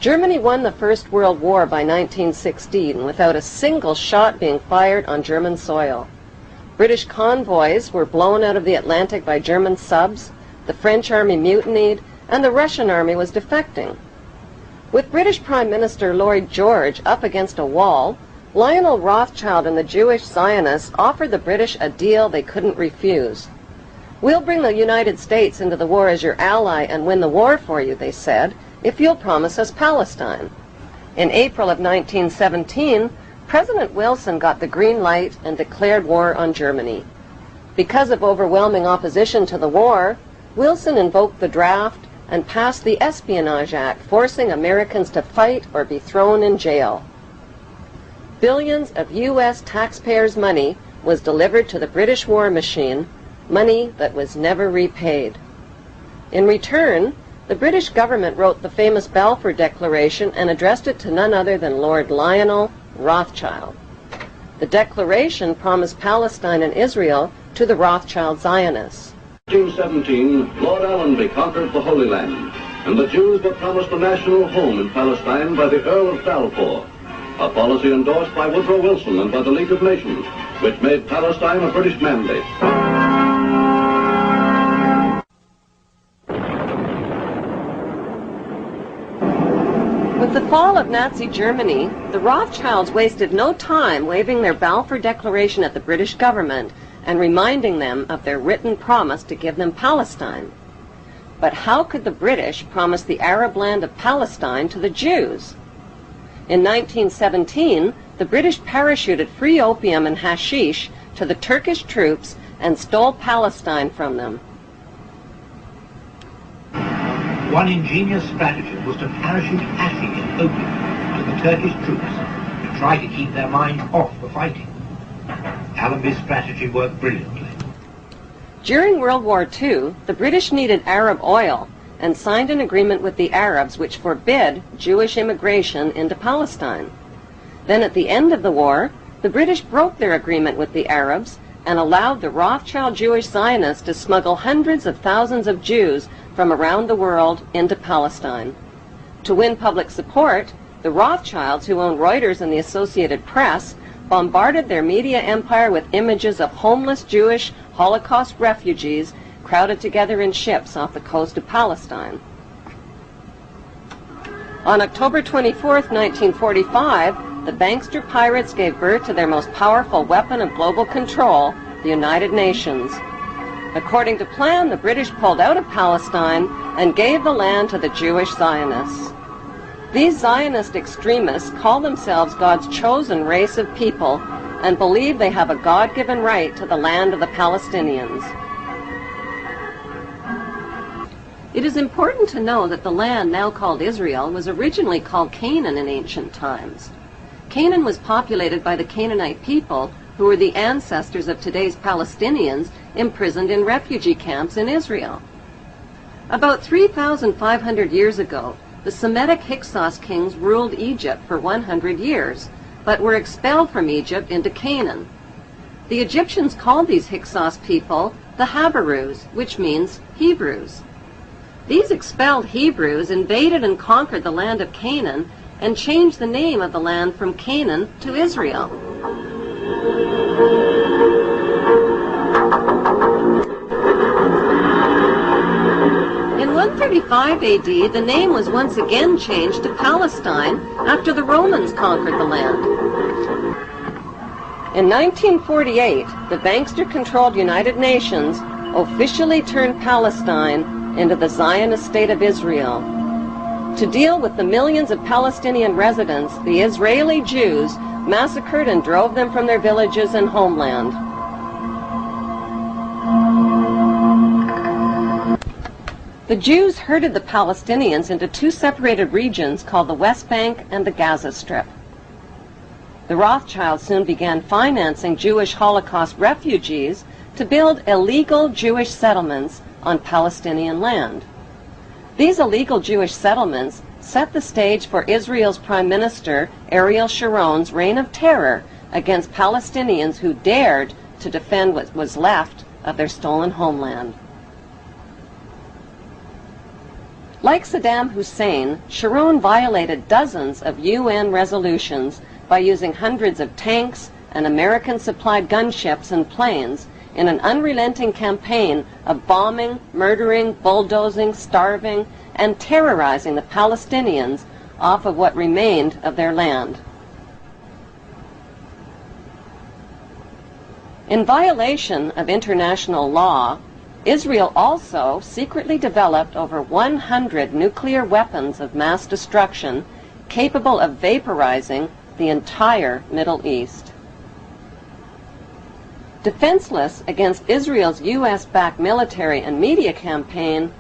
Germany won the First World War by 1916 without a single shot being fired on German soil. British convoys were blown out of the Atlantic by German subs, the French army mutinied, and the Russian army was defecting. With British Prime Minister Lloyd George up against a wall, Lionel Rothschild and the Jewish Zionists offered the British a deal they couldn't refuse. "We'll bring the United States into the war as your ally and win the war for you," they said, "if you'll promise us Palestine." In April of 1917, President Wilson got the green light and declared war on Germany. Because of overwhelming opposition to the war, Wilson invoked the draft and passed the Espionage Act, forcing Americans to fight or be thrown in jail. Billions of U.S. taxpayers' money was delivered to the British war machine, money that was never repaid. In return, the British government wrote the famous Balfour Declaration and addressed it to none other than Lord Lionel Rothschild. The declaration promised Palestine and Israel to the Rothschild Zionists. In 1817, Lord Allenby conquered the Holy Land, and the Jews were promised a national home in Palestine by the Earl of Balfour, a policy endorsed by Woodrow Wilson and by the League of Nations, which made Palestine a British mandate. With the fall of Nazi Germany, the Rothschilds wasted no time waving their Balfour Declaration at the British government and reminding them of their written promise to give them Palestine. But how could the British promise the Arab land of Palestine to the Jews? In 1917, the British parachuted free opium and hashish to the Turkish troops and stole Palestine from them. One ingenious stratagem was to parachute hashish and opium to the Turkish troops to try to keep their mind off the fighting. Allenby's strategy worked brilliantly. During World War II, the British needed Arab oil and signed an agreement with the Arabs which forbid Jewish immigration into Palestine. Then at the end of the war, the British broke their agreement with the Arabs and allowed the Rothschild Jewish Zionists to smuggle hundreds of thousands of Jews from around the world into Palestine. To win public support, the Rothschilds, who owned Reuters and the Associated Press, bombarded their media empire with images of homeless Jewish Holocaust refugees crowded together in ships off the coast of Palestine. On October 24, 1945, the Bankster pirates gave birth to their most powerful weapon of global control, the United Nations. According to plan, the British pulled out of Palestine and gave the land to the Jewish Zionists. These Zionist extremists call themselves God's chosen race of people and believe they have a God-given right to the land of the Palestinians. It is important to know that the land now called Israel was originally called Canaan in ancient times. Canaan was populated by the Canaanite people, who were the ancestors of today's Palestinians imprisoned in refugee camps in Israel. About 3,500 years ago, the Semitic Hyksos kings ruled Egypt for 100 years, but were expelled from Egypt into Canaan. The Egyptians called these Hyksos people the Habarus, which means Hebrews. These expelled Hebrews invaded and conquered the land of Canaan and changed the name of the land from Canaan to Israel. In 135 AD, the name was once again changed to Palestine after the Romans conquered the land. In 1948, the Bankster-controlled United Nations officially turned Palestine into the Zionist State of Israel. To deal with the millions of Palestinian residents, the Israeli Jews massacred and drove them from their villages and homeland. The Jews herded the Palestinians into two separated regions called the West Bank and the Gaza Strip. The Rothschilds soon began financing Jewish Holocaust refugees to build illegal Jewish settlements on Palestinian land. These illegal Jewish settlements set the stage for Israel's Prime Minister Ariel Sharon's reign of terror against Palestinians who dared to defend what was left of their stolen homeland. Like Saddam Hussein, Sharon violated dozens of UN resolutions by using hundreds of tanks and American-supplied gunships and planes in an unrelenting campaign of bombing, murdering, bulldozing, starving, and terrorizing the Palestinians off of what remained of their land. In violation of international law, Israel also secretly developed over 100 nuclear weapons of mass destruction capable of vaporizing the entire Middle East. Defenseless against Israel's U.S.-backed military and media campaign,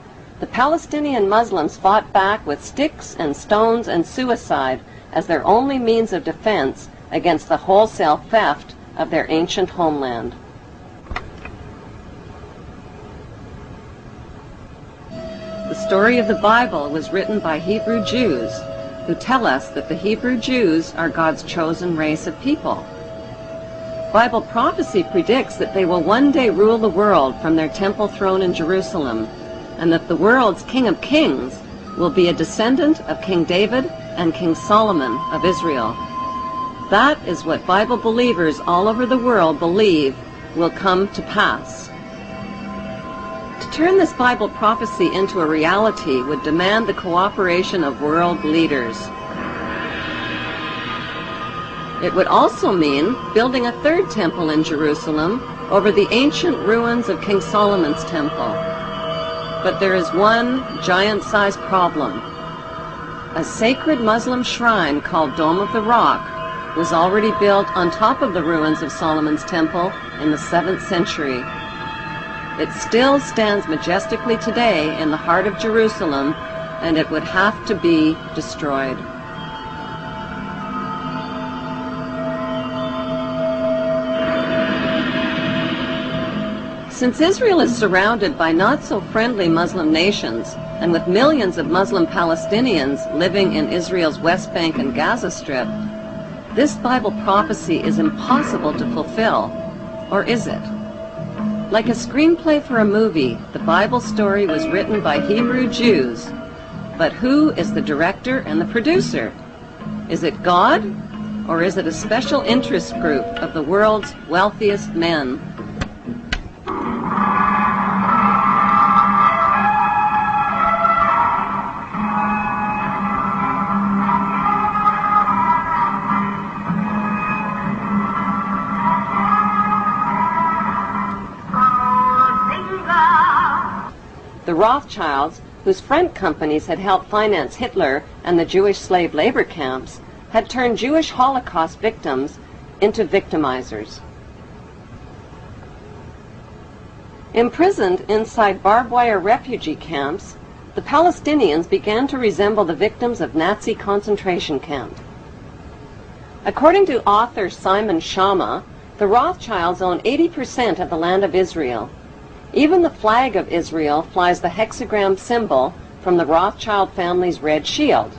the Palestinian Muslims fought back with sticks and stones and suicide as their only means of defense against the wholesale theft of their ancient homeland. The story of the Bible was written by Hebrew Jews, who tell us that the Hebrew Jews are God's chosen race of people. Bible prophecy predicts that they will one day rule the world from their temple throne in Jerusalem, and that the world's King of Kings will be a descendant of King David and King Solomon of Israel. That is what Bible believers all over the world believe will come to pass. To turn this Bible prophecy into a reality would demand the cooperation of world leaders. It would also mean building a third temple in Jerusalem over the ancient ruins of King Solomon's temple. But there is one giant-sized problem. A sacred Muslim shrine called Dome of the Rock was already built on top of the ruins of Solomon's temple in the 7th century. It still stands majestically today in the heart of Jerusalem, and it would have to be destroyed. Since Israel is surrounded by not-so-friendly Muslim nations, and with millions of Muslim Palestinians living in Israel's West Bank and Gaza Strip, this Bible prophecy is impossible to fulfill. Or is it? Like a screenplay for a movie, the Bible story was written by Hebrew Jews. But who is the director and the producer? Is it God? Or is it a special interest group of the world's wealthiest men? The Rothschilds, whose front companies had helped finance Hitler and the Jewish slave labor camps, had turned Jewish Holocaust victims into victimizers. Imprisoned inside barbed wire refugee camps, the Palestinians began to resemble the victims of Nazi concentration camp. According to author Simon Schama, the Rothschilds own 80% of the land of Israel. Even the flag of Israel flies the hexagram symbol from the Rothschild family's red shield.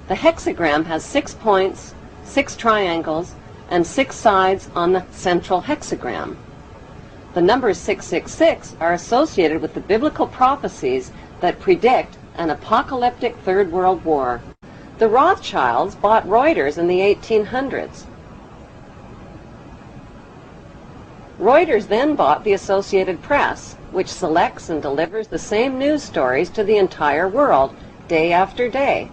The hexagram has 6 points, 6 triangles, and 6 sides on the central hexagram. The numbers 666 are associated with the biblical prophecies that predict an apocalyptic Third World War. The Rothschilds bought Reuters in the 1800s. Reuters then bought the Associated Press, which selects and delivers the same news stories to the entire world, day after day.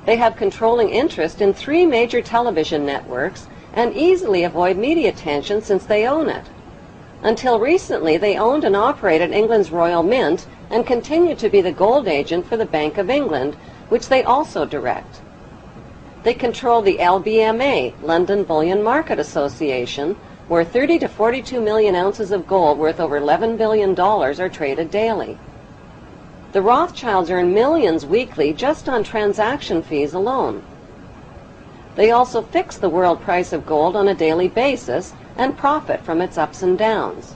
They have controlling interest in 3 major television networks and easily avoid media attention since they own it. Until recently, they owned and operated England's Royal Mint and continue to be the gold agent for the Bank of England, which they also direct. They control the LBMA, London Bullion Market Association, where 30 to 42 million ounces of gold worth over $11 billion are traded daily. The Rothschilds earn millions weekly just on transaction fees alone. They also fix the world price of gold on a daily basis and profit from its ups and downs.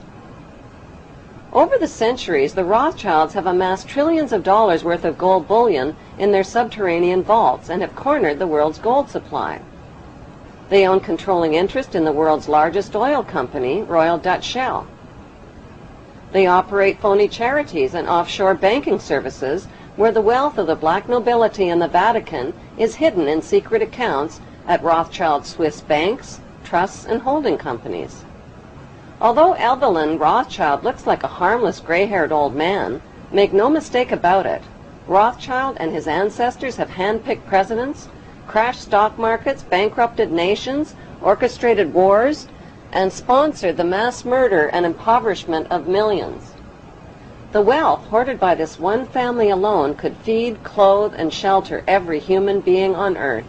Over the centuries, the Rothschilds have amassed trillions of dollars worth of gold bullion in their subterranean vaults and have cornered the world's gold supply. They own controlling interest in the world's largest oil company, Royal Dutch Shell. They operate phony charities and offshore banking services where the wealth of the black nobility in the Vatican is hidden in secret accounts at Rothschild Swiss banks, trusts, and holding companies. Although Evelyn Rothschild looks like a harmless gray-haired old man, make no mistake about it, Rothschild and his ancestors have handpicked presidents, crashed stock markets, bankrupted nations, orchestrated wars, and sponsored the mass murder and impoverishment of millions. The wealth hoarded by this one family alone could feed, clothe, and shelter every human being on earth.